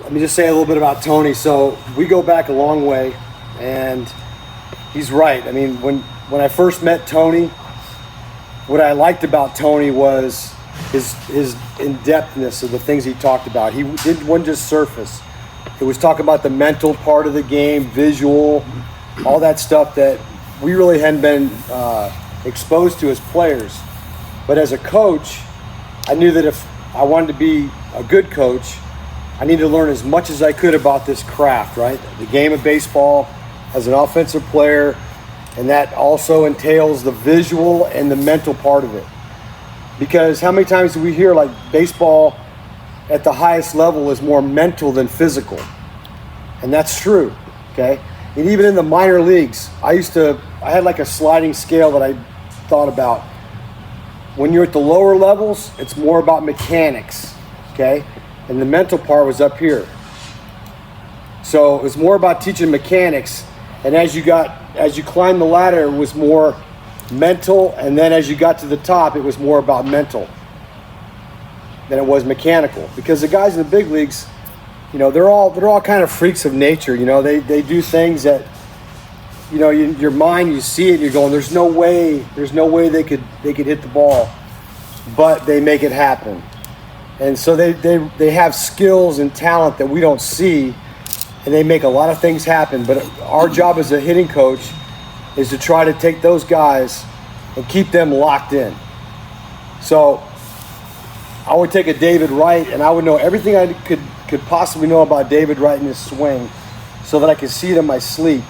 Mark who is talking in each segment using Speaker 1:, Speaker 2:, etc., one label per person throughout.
Speaker 1: let me just say a little bit about Tony. So we go back a long way, and he's right. I mean, when I first met Tony, what I liked about Tony was his in-depthness of the things he talked about. He wasn't just surface. It was talking about the mental part of the game, visual, all that stuff that we really hadn't been exposed to as players. But as a coach, I knew that if I wanted to be a good coach, I needed to learn as much as I could about this craft, right? The game of baseball as an offensive player, and that also entails the visual and the mental part of it. Because how many times do we hear like baseball at the highest level is more mental than physical? And that's true, okay? And even in the minor leagues, I had like a sliding scale that I thought about. When you're at the lower levels, it's more about mechanics, okay? And the mental part was up here. So it was more about teaching mechanics. And as you climbed the ladder, it was more mental. And then as you got to the top, it was more about mental than it was mechanical. Because the guys in the big leagues, you know, they're all kind of freaks of nature. You know, they do things that, you know, your mind, you see it, and you're going, there's no way they could hit the ball, but they make it happen. And so they have skills and talent that we don't see, and they make a lot of things happen. But our job as a hitting coach is to try to take those guys and keep them locked in. So I would take a David Wright, and I would know everything I could possibly know about David Wright in his swing, so that I could see it in my sleep.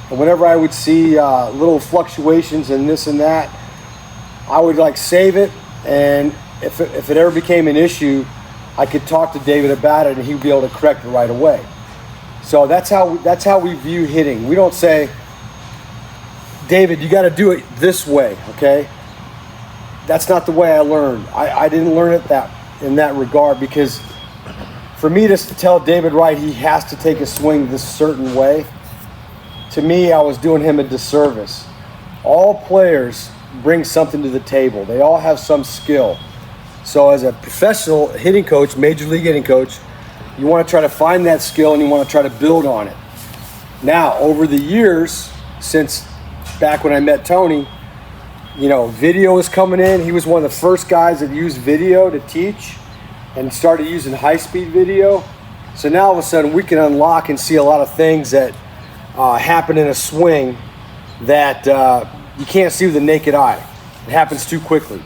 Speaker 1: And whenever I would see little fluctuations and this and that, I would like save it. And if it ever became an issue, I could talk to David about it, and he'd be able to correct it right away. So that's how we view hitting. We don't say, David, you got to do it this way, okay? That's not the way I learned. I didn't learn it in that regard, because for me to tell David Wright he has to take a swing this certain way, to me, I was doing him a disservice. All players bring something to the table. They all have some skill. So as a professional hitting coach, major league hitting coach, you want to try to find that skill and you want to try to build on it. Now, over the years, since back when I met Tony, you know, video was coming in. He was one of the first guys that used video to teach and started using high-speed video. So now all of a sudden we can unlock and see a lot of things that happen in a swing that you can't see with the naked eye. It happens too quickly.